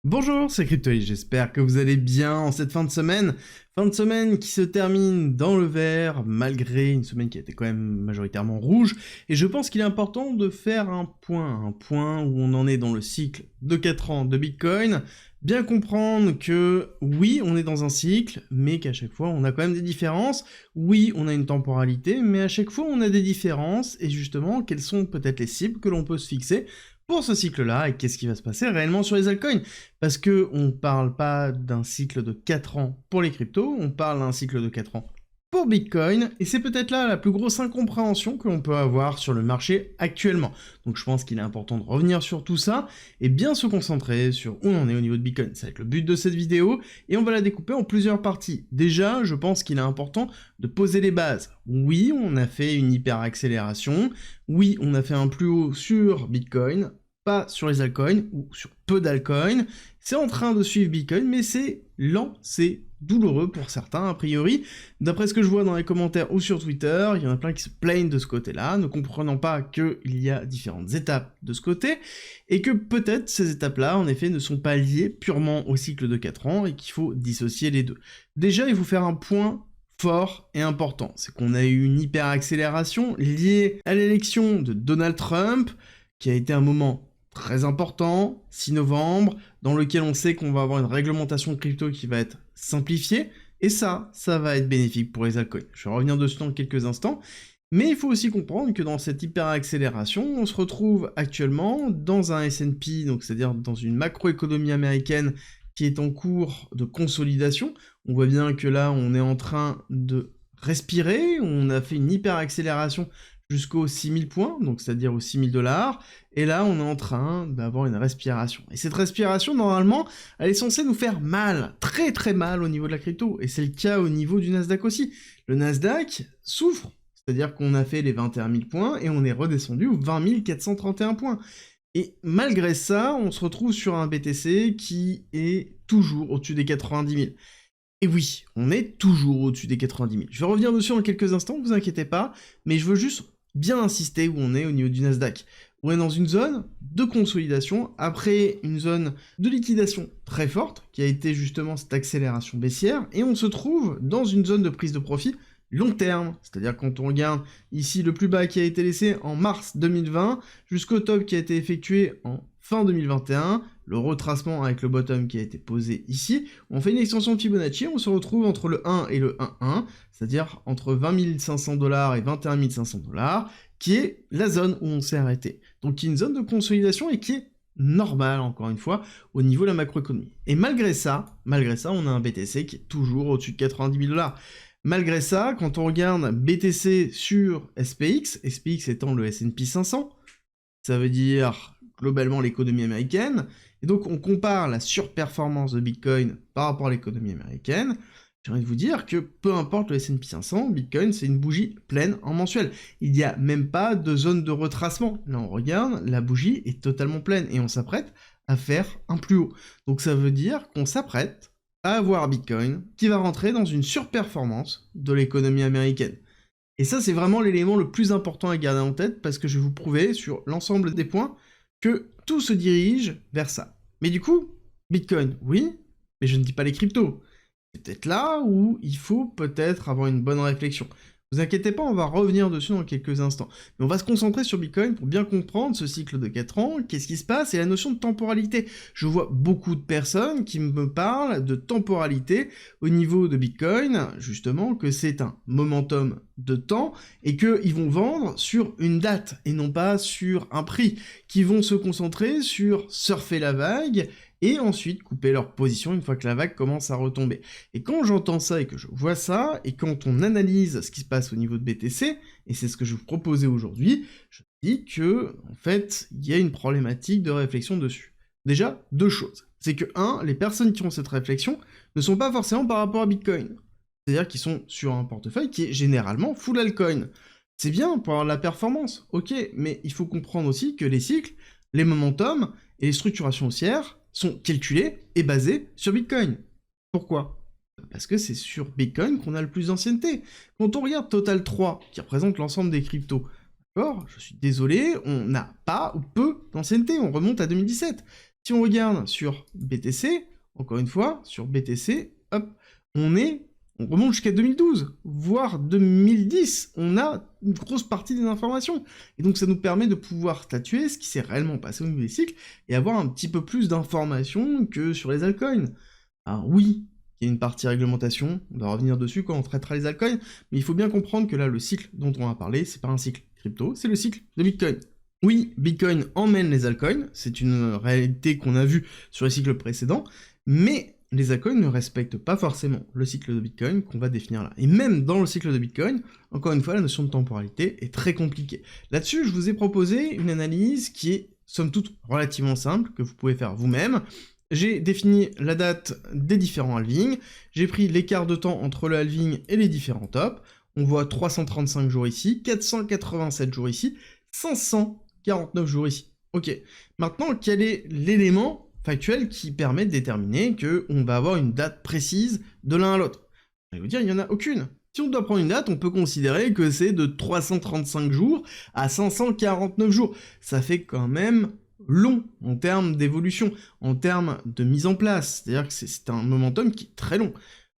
Bonjour, c'est Cryptoï, j'espère que vous allez bien en cette fin de semaine. Fin de semaine qui se termine dans le vert, malgré une semaine qui a été quand même majoritairement rouge. Et je pense qu'il est important de faire un point où on en est dans le cycle de 4 ans de Bitcoin. Bien comprendre que oui, on est dans un cycle, mais qu'à chaque fois on a quand même des différences. Oui, on a une temporalité, mais à chaque fois on a des différences. Et justement, quelles sont peut-être les cibles que l'on peut se fixer pour ce cycle-là, et qu'est-ce qui va se passer réellement sur les altcoins? Parce que on parle pas d'un cycle de 4 ans pour les cryptos, on parle d'un cycle de 4 ans pour Bitcoin, et c'est peut-être là la plus grosse incompréhension que l'on peut avoir sur le marché actuellement. Donc je pense qu'il est important de revenir sur tout ça, et bien se concentrer sur où on est au niveau de Bitcoin. Ça va être le but de cette vidéo, et on va la découper en plusieurs parties. Déjà, je pense qu'il est important de poser les bases. Oui, on a fait une hyper accélération, oui, on a fait un plus haut sur Bitcoin, pas sur les altcoins, ou sur peu d'altcoins, c'est en train de suivre Bitcoin, mais c'est lent, c'est douloureux pour certains, a priori. D'après ce que je vois dans les commentaires ou sur Twitter, il y en a plein qui se plaignent de ce côté-là, ne comprenant pas qu'il y a différentes étapes de ce côté, et que peut-être ces étapes-là, en effet, ne sont pas liées purement au cycle de 4 ans, et qu'il faut dissocier les deux. Déjà, il faut faire un point fort et important, c'est qu'on a eu une hyper accélération liée à l'élection de Donald Trump, qui a été un moment très important, 6 novembre, dans lequel on sait qu'on va avoir une réglementation de crypto qui va être simplifiée, et ça va être bénéfique pour les altcoins. Je vais revenir dessus dans quelques instants, mais il faut aussi comprendre que dans cette hyper-accélération, on se retrouve actuellement dans un S&P, donc c'est-à-dire dans une macroéconomie américaine qui est en cours de consolidation. On voit bien que là, on est en train de respirer, on a fait une hyper-accélération jusqu'aux 6000 points, donc c'est-à-dire aux 6000 $, et là on est en train d'avoir une respiration. Et cette respiration, normalement, elle est censée nous faire mal, très très mal au niveau de la crypto, et c'est le cas au niveau du Nasdaq aussi. Le Nasdaq souffre, c'est-à-dire qu'on a fait les 21 000 points, et on est redescendu aux 20 431 points. Et malgré ça, on se retrouve sur un BTC qui est toujours au-dessus des 90 000. Et oui, on est toujours au-dessus des 90 000. Je vais revenir dessus dans quelques instants, ne vous inquiétez pas, mais je veux juste bien insister où on est au niveau du Nasdaq. On est dans une zone de consolidation, après une zone de liquidation très forte, qui a été justement cette accélération baissière, et on se trouve dans une zone de prise de profit long terme, c'est-à-dire quand on regarde ici le plus bas qui a été laissé en mars 2020, jusqu'au top qui a été effectué en fin 2021, le retracement avec le bottom qui a été posé ici, on fait une extension de Fibonacci, on se retrouve entre le 1 et le 1,1, c'est-à-dire entre 20 500 $ et 21 500 $, qui est la zone où on s'est arrêté. Donc qui est une zone de consolidation et qui est normale, encore une fois, au niveau de la macroéconomie. Et malgré ça, on a un BTC qui est toujours au-dessus de 90 000 $. Malgré ça, quand on regarde BTC sur SPX, SPX étant le S&P 500, ça veut dire globalement l'économie américaine, et donc on compare la surperformance de Bitcoin par rapport à l'économie américaine, j'ai envie de vous dire que peu importe le S&P 500, Bitcoin c'est une bougie pleine en mensuel. Il n'y a même pas de zone de retracement. Là on regarde, la bougie est totalement pleine, et on s'apprête à faire un plus haut. Donc ça veut dire qu'on s'apprête à avoir Bitcoin qui va rentrer dans une surperformance de l'économie américaine. Et ça, c'est vraiment l'élément le plus important à garder en tête, parce que je vais vous prouver sur l'ensemble des points que tout se dirige vers ça. Mais du coup, Bitcoin, oui, mais je ne dis pas les cryptos. C'est peut-être là où il faut peut-être avoir une bonne réflexion. Vous inquiétez pas, on va revenir dessus dans quelques instants. Mais on va se concentrer sur Bitcoin pour bien comprendre ce cycle de 4 ans, qu'est-ce qui se passe, et la notion de temporalité. Je vois beaucoup de personnes qui me parlent de temporalité au niveau de Bitcoin, justement, que c'est un momentum de temps, et qu'ils vont vendre sur une date, et non pas sur un prix, qui vont se concentrer sur surfer la vague, et ensuite couper leur position une fois que la vague commence à retomber. Et quand j'entends ça et que je vois ça, et quand on analyse ce qui se passe au niveau de BTC, et c'est ce que je vais vous proposer aujourd'hui, je dis que, en fait, il y a une problématique de réflexion dessus. Déjà, deux choses. C'est que, les personnes qui ont cette réflexion ne sont pas forcément par rapport à Bitcoin. C'est-à-dire qu'ils sont sur un portefeuille qui est généralement full altcoin. C'est bien pour avoir de la performance, ok, mais il faut comprendre aussi que les cycles, les momentum et les structurations haussières sont calculés et basés sur Bitcoin. Pourquoi? Parce que c'est sur Bitcoin qu'on a le plus d'ancienneté. Quand on regarde Total 3, qui représente l'ensemble des cryptos, d'accord, je suis désolé, on n'a pas ou peu d'ancienneté, on remonte à 2017. Si on regarde sur BTC, encore une fois, sur BTC, hop, on remonte jusqu'à 2012, voire 2010, on a une grosse partie des informations. Et donc ça nous permet de pouvoir statuer ce qui s'est réellement passé au niveau des cycles, et avoir un petit peu plus d'informations que sur les altcoins. Alors oui, il y a une partie réglementation, on va revenir dessus quand on traitera les altcoins, mais il faut bien comprendre que là, le cycle dont on va parler, c'est pas un cycle crypto, c'est le cycle de Bitcoin. Oui, Bitcoin emmène les altcoins, c'est une réalité qu'on a vue sur les cycles précédents, mais les altcoins ne respectent pas forcément le cycle de Bitcoin qu'on va définir là. Et même dans le cycle de Bitcoin, encore une fois, la notion de temporalité est très compliquée. Là-dessus, je vous ai proposé une analyse qui est, somme toute, relativement simple, que vous pouvez faire vous-même. J'ai défini la date des différents halvings, j'ai pris l'écart de temps entre le halving et les différents tops, on voit 335 jours ici, 487 jours ici, 549 jours ici. Ok, maintenant, quel est l'élément factuel qui permet de déterminer qu'on va avoir une date précise de l'un à l'autre? Je vais vous dire, il n'y en a aucune. Si on doit prendre une date, on peut considérer que c'est de 335 jours à 549 jours. Ça fait quand même long en termes d'évolution, en termes de mise en place. C'est-à-dire que c'est un momentum qui est très long.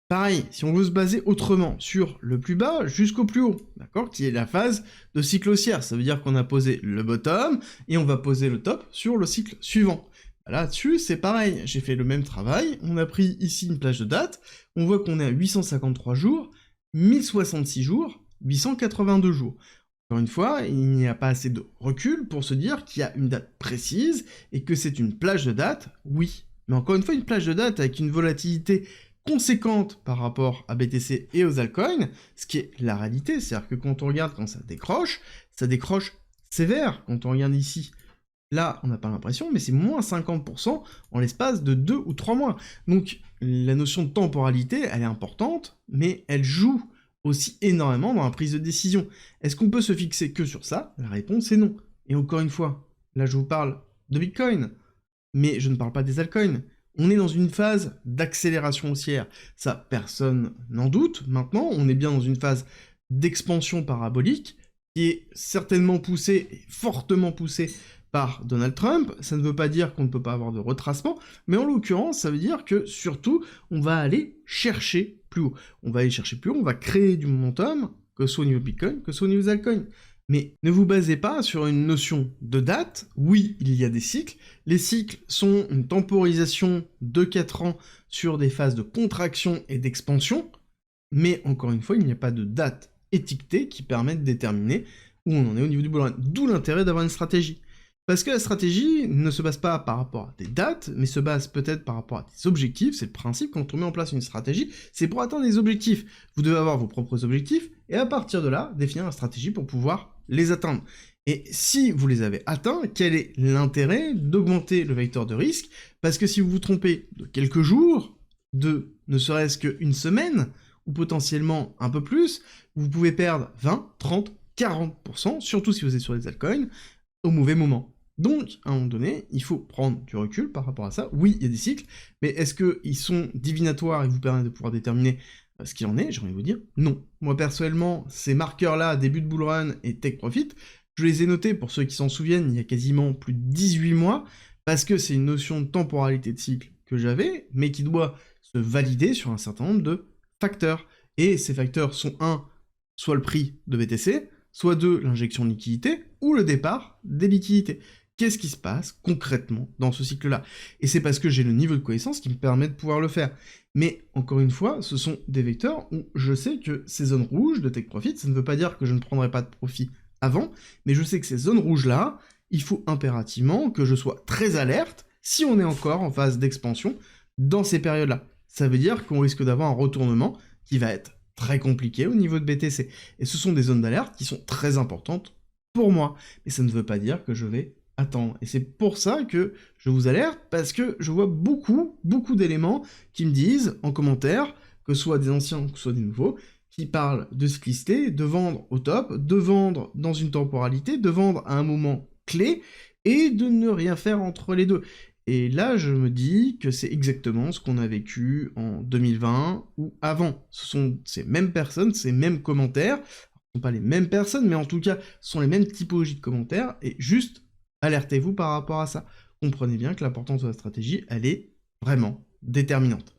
Pareil, si on veut se baser autrement sur le plus bas jusqu'au plus haut, d'accord, qui est la phase de cycle haussière, ça veut dire qu'on a posé le bottom et on va poser le top sur le cycle suivant. Là-dessus, c'est pareil, j'ai fait le même travail, on a pris ici une plage de date, on voit qu'on est à 853 jours, 1066 jours, 882 jours. Encore une fois, il n'y a pas assez de recul pour se dire qu'il y a une date précise et que c'est une plage de date, oui. Mais encore une fois, une plage de date avec une volatilité conséquente par rapport à BTC et aux altcoins, ce qui est la réalité, c'est-à-dire que quand on regarde quand ça décroche sévère, quand on regarde ici. Là, on n'a pas l'impression, mais c'est moins 50% en l'espace de 2 ou 3 mois. Donc, la notion de temporalité, elle est importante, mais elle joue aussi énormément dans la prise de décision. Est-ce qu'on peut se fixer que sur ça? La réponse est non. Et encore une fois, là je vous parle de Bitcoin, mais je ne parle pas des altcoins. On est dans une phase d'accélération haussière. Ça, personne n'en doute. Maintenant, on est bien dans une phase d'expansion parabolique, qui est certainement poussée, et fortement poussée, par Donald Trump. Ça ne veut pas dire qu'on ne peut pas avoir de retracement, mais en l'occurrence, ça veut dire que, surtout, on va aller chercher plus haut. On va aller chercher plus haut, on va créer du momentum, que ce soit au niveau Bitcoin, que ce soit au niveau des altcoins. Mais ne vous basez pas sur une notion de date. Oui, il y a des cycles. Les cycles sont une temporisation de 4 ans sur des phases de contraction et d'expansion, mais encore une fois, il n'y a pas de date étiquetée qui permet de déterminer où on en est au niveau du bull run. D'où l'intérêt d'avoir une stratégie. Parce que la stratégie ne se base pas par rapport à des dates, mais se base peut-être par rapport à des objectifs. C'est le principe, quand on met en place une stratégie, c'est pour atteindre des objectifs. Vous devez avoir vos propres objectifs, et à partir de là, définir la stratégie pour pouvoir les atteindre. Et si vous les avez atteints, quel est l'intérêt d'augmenter le vecteur de risque? Parce que si vous vous trompez de quelques jours, de ne serait-ce qu'une semaine, ou potentiellement un peu plus, vous pouvez perdre 20, 30, 40%, surtout si vous êtes sur les altcoins, au mauvais moment. Donc, à un moment donné, il faut prendre du recul par rapport à ça. Oui, il y a des cycles, mais est-ce qu'ils sont divinatoires et vous permettent de pouvoir déterminer ce qu'il en est? J'ai envie de vous dire non. Moi, personnellement, ces marqueurs-là, début de bull run et take profit, je les ai notés, pour ceux qui s'en souviennent, il y a quasiment plus de 18 mois, parce que c'est une notion de temporalité de cycle que j'avais, mais qui doit se valider sur un certain nombre de facteurs. Et ces facteurs sont soit le prix de BTC, soit l'injection de liquidité, ou le départ des liquidités. Qu'est-ce qui se passe concrètement dans ce cycle-là? Et c'est parce que j'ai le niveau de connaissance qui me permet de pouvoir le faire. Mais encore une fois, ce sont des vecteurs où je sais que ces zones rouges de take profit, ça ne veut pas dire que je ne prendrai pas de profit avant, mais je sais que ces zones rouges-là, il faut impérativement que je sois très alerte si on est encore en phase d'expansion dans ces périodes-là. Ça veut dire qu'on risque d'avoir un retournement qui va être très compliqué au niveau de BTC. Et ce sont des zones d'alerte qui sont très importantes pour moi. Mais ça ne veut pas dire que je vais attendre. Et c'est pour ça que je vous alerte, parce que je vois beaucoup d'éléments qui me disent en commentaire, que ce soit des anciens, que ce soit des nouveaux, qui parlent de se lister, de vendre au top, de vendre dans une temporalité, de vendre à un moment clé, et de ne rien faire entre les deux. Et là, je me dis que c'est exactement ce qu'on a vécu en 2020 ou avant. Ce sont ces mêmes personnes, ces mêmes commentaires, ce ne sont pas les mêmes personnes, mais en tout cas, ce sont les mêmes typologies de commentaires, et juste alertez-vous par rapport à ça. comprenez bien que l'importance de la stratégie, elle est vraiment déterminante.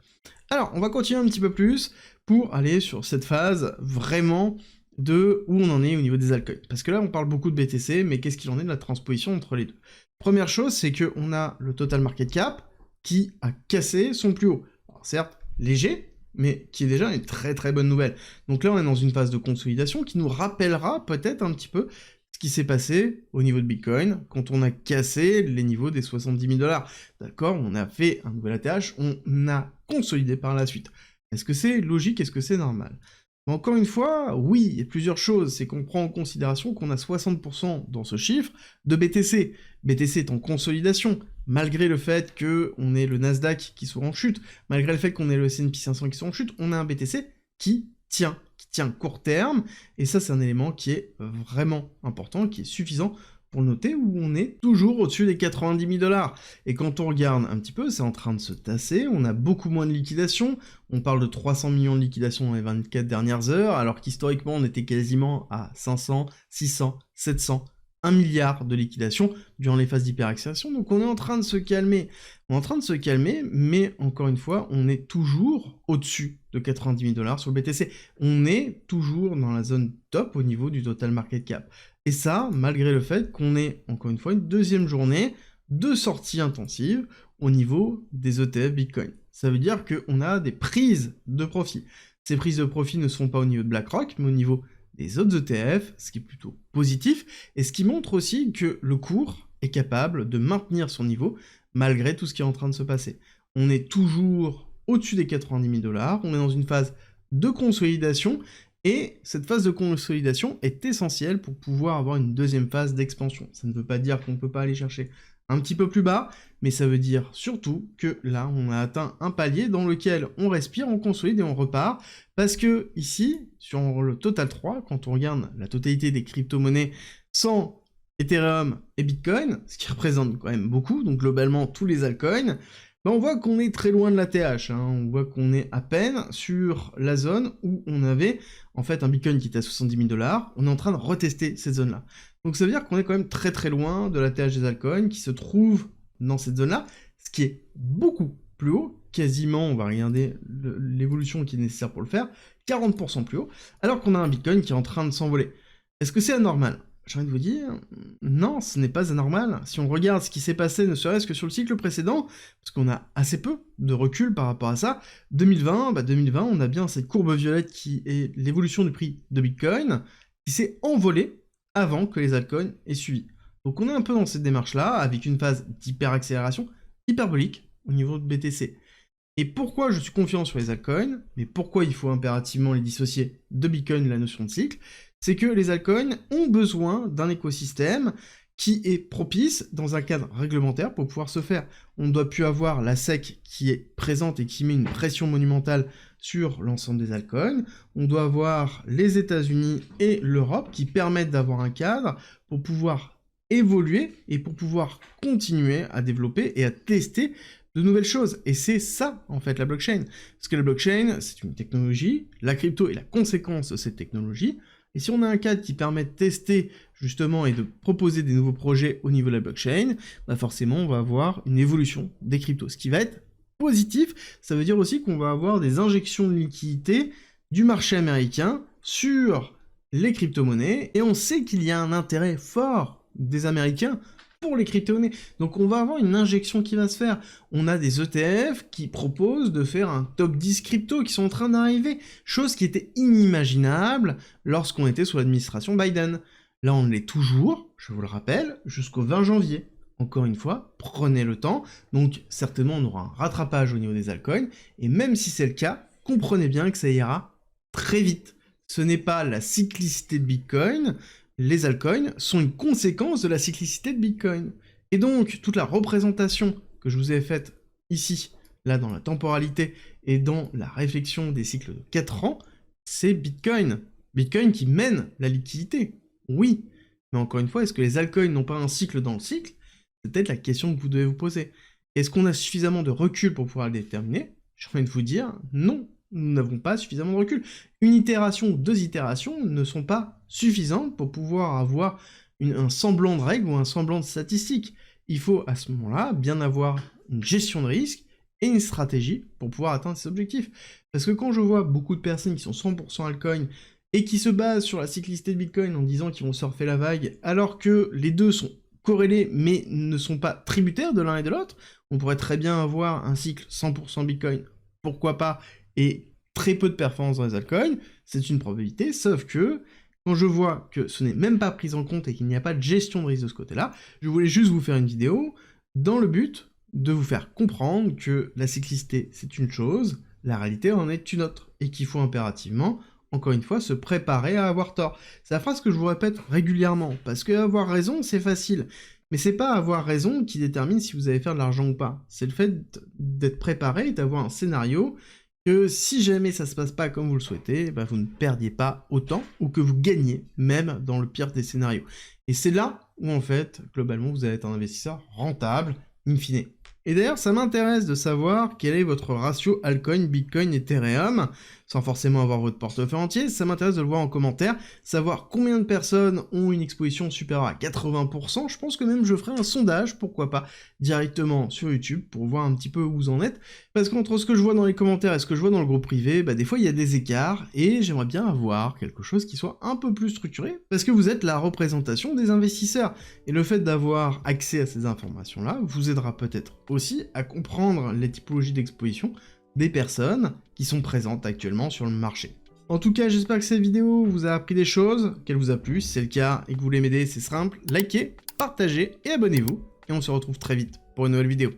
Alors, on va continuer un petit peu plus pour aller sur cette phase vraiment de où on en est au niveau des altcoins. Parce que là, on parle beaucoup de BTC, mais qu'est-ce qu'il en est de la transposition entre les deux? Première chose, c'est qu'on a le total market cap qui a cassé son plus haut. Alors certes, léger, mais qui est déjà une très très bonne nouvelle. Donc là, on est dans une phase de consolidation qui nous rappellera peut-être un petit peu ce qui s'est passé au niveau de Bitcoin quand on a cassé les niveaux des 70 000 $. D'accord, on a fait un nouvel ATH, on a consolidé par la suite. Est-ce que c'est logique? Est-ce que c'est normal? Mais encore une fois, oui, il y a plusieurs choses. C'est qu'on prend en considération qu'on a 60% dans ce chiffre de BTC. BTC est en consolidation, malgré le fait qu'on ait le Nasdaq qui soit en chute, malgré le fait qu'on ait le S&P 500 qui soit en chute, on a un BTC qui tient court terme, et ça c'est un élément qui est vraiment important, qui est suffisant pour noter où on est toujours au-dessus des 90 000 $. Et quand on regarde un petit peu, c'est en train de se tasser, on a beaucoup moins de liquidations, on parle de 300 millions de liquidations dans les 24 dernières heures, alors qu'historiquement on était quasiment à 500, 600, 700, 1 milliard de liquidations durant les phases d'hyperaccélération, donc on est en train de se calmer. On est en train de se calmer, mais encore une fois, on est toujours au-dessus de 90 000 $ sur le BTC. On est toujours dans la zone top au niveau du total market cap. Et ça, malgré le fait qu'on ait, encore une fois, une deuxième journée de sortie intensive au niveau des ETF Bitcoin. Ça veut dire qu'on a des prises de profit. Ces prises de profit ne sont pas au niveau de BlackRock, mais au niveau des autres ETF, ce qui est plutôt positif, et ce qui montre aussi que le cours est capable de maintenir son niveau malgré tout ce qui est en train de se passer. On est toujours au-dessus des 90 000 $, on est dans une phase de consolidation, et cette phase de consolidation est essentielle pour pouvoir avoir une deuxième phase d'expansion. Ça ne veut pas dire qu'on ne peut pas aller chercher un petit peu plus bas, mais ça veut dire surtout que là, on a atteint un palier dans lequel on respire, on consolide et on repart, parce que ici, sur le Total 3, quand on regarde la totalité des crypto-monnaies sans Ethereum et Bitcoin, ce qui représente quand même beaucoup, donc globalement tous les altcoins, on voit qu'on est très loin de la TH, hein. On voit qu'on est à peine sur la zone où on avait en fait un Bitcoin qui était à 70 000 $, on est en train de retester cette zone-là. Donc ça veut dire qu'on est quand même très très loin de la TH des altcoins qui se trouve dans cette zone-là, ce qui est beaucoup plus haut, quasiment, on va regarder l'évolution qui est nécessaire pour le faire, 40% plus haut, alors qu'on a un Bitcoin qui est en train de s'envoler. Est-ce que c'est anormal? J'ai envie de vous dire, non, ce n'est pas anormal. Si on regarde ce qui s'est passé, ne serait-ce que sur le cycle précédent, parce qu'on a assez peu de recul par rapport à ça, 2020, on a bien cette courbe violette qui est l'évolution du prix de Bitcoin, qui s'est envolée avant que les altcoins aient suivi. Donc on est un peu dans cette démarche-là, avec une phase d'hyperaccélération hyperbolique au niveau de BTC. Et pourquoi je suis confiant sur les altcoins, mais pourquoi il faut impérativement les dissocier de Bitcoin, la notion de cycle, c'est que les altcoins ont besoin d'un écosystème qui est propice dans un cadre réglementaire pour pouvoir se faire. On ne doit plus avoir la SEC qui est présente et qui met une pression monumentale sur l'ensemble des altcoins. On doit avoir les États-Unis et l'Europe qui permettent d'avoir un cadre pour pouvoir évoluer et pour pouvoir continuer à développer et à tester de nouvelles choses. Et c'est ça, en fait, la blockchain. Parce que la blockchain, c'est une technologie, la crypto est la conséquence de cette technologie, et si on a un cadre qui permet de tester, justement, et de proposer des nouveaux projets au niveau de la blockchain, forcément, on va avoir une évolution des cryptos. Ce qui va être positif, ça veut dire aussi qu'on va avoir des injections de liquidités du marché américain sur les crypto-monnaies, et on sait qu'il y a un intérêt fort des Américains pour les crypto-monnaies. Donc on va avoir une injection qui va se faire. On a des ETF qui proposent de faire un top 10 crypto qui sont en train d'arriver, chose qui était inimaginable lorsqu'on était sous l'administration Biden. Là on l'est toujours, je vous le rappelle, jusqu'au 20 janvier. Encore une fois, prenez le temps, donc certainement on aura un rattrapage au niveau des altcoins, et même si c'est le cas, comprenez bien que ça ira très vite. Ce n'est pas la cyclicité de Bitcoin, les altcoins sont une conséquence de la cyclicité de Bitcoin. Et donc, toute la représentation que je vous ai faite ici, là dans la temporalité et dans la réflexion des cycles de 4 ans, c'est Bitcoin. Bitcoin qui mène la liquidité, oui. Mais encore une fois, est-ce que les altcoins n'ont pas un cycle dans le cycle? C'est peut-être la question que vous devez vous poser. Est-ce qu'on a suffisamment de recul pour pouvoir le déterminer? J'ai envie de vous dire, non. Nous n'avons pas suffisamment de recul. Une itération ou 2 itérations ne sont pas suffisantes pour pouvoir avoir un semblant de règle ou un semblant de statistique. il faut à ce moment-là bien avoir une gestion de risque et une stratégie pour pouvoir atteindre ces objectifs. Parce que quand je vois beaucoup de personnes qui sont 100% altcoin et qui se basent sur la cyclicité de Bitcoin en disant qu'ils vont surfer la vague, alors que les deux sont corrélés mais ne sont pas tributaires de l'un et de l'autre, on pourrait très bien avoir un cycle 100% Bitcoin, pourquoi pas, et très peu de performance dans les altcoins, c'est une probabilité, sauf que quand je vois que ce n'est même pas pris en compte et qu'il n'y a pas de gestion de risque de ce côté-là, je voulais juste vous faire une vidéo dans le but de vous faire comprendre que la cyclicité c'est une chose, la réalité en est une autre, et qu'il faut impérativement, encore une fois, se préparer à avoir tort. C'est la phrase que je vous répète régulièrement, parce que avoir raison c'est facile, mais c'est pas avoir raison qui détermine si vous allez faire de l'argent ou pas, c'est le fait d'être préparé et d'avoir un scénario que si jamais ça se passe pas comme vous le souhaitez, bah vous ne perdiez pas autant, ou que vous gagnez, même dans le pire des scénarios. Et c'est là où, en fait, globalement, vous allez être un investisseur rentable, in fine. Et d'ailleurs, ça m'intéresse de savoir quel est votre ratio altcoin, Bitcoin, Ethereum, sans forcément avoir votre portefeuille entier, ça m'intéresse de le voir en commentaire, savoir combien de personnes ont une exposition supérieure à 80%, je pense que même je ferai un sondage, pourquoi pas, directement sur YouTube, pour voir un petit peu où vous en êtes, parce qu'entre ce que je vois dans les commentaires et ce que je vois dans le groupe privé, bah des fois il y a des écarts, et j'aimerais bien avoir quelque chose qui soit un peu plus structuré, parce que vous êtes la représentation des investisseurs, et le fait d'avoir accès à ces informations-là vous aidera peut-être aussi à comprendre les typologies d'exposition des personnes qui sont présentes actuellement sur le marché. En tout cas, j'espère que cette vidéo vous a appris des choses, qu'elle vous a plu. Si c'est le cas et que vous voulez m'aider, c'est simple, likez, partagez et abonnez-vous. Et on se retrouve très vite pour une nouvelle vidéo.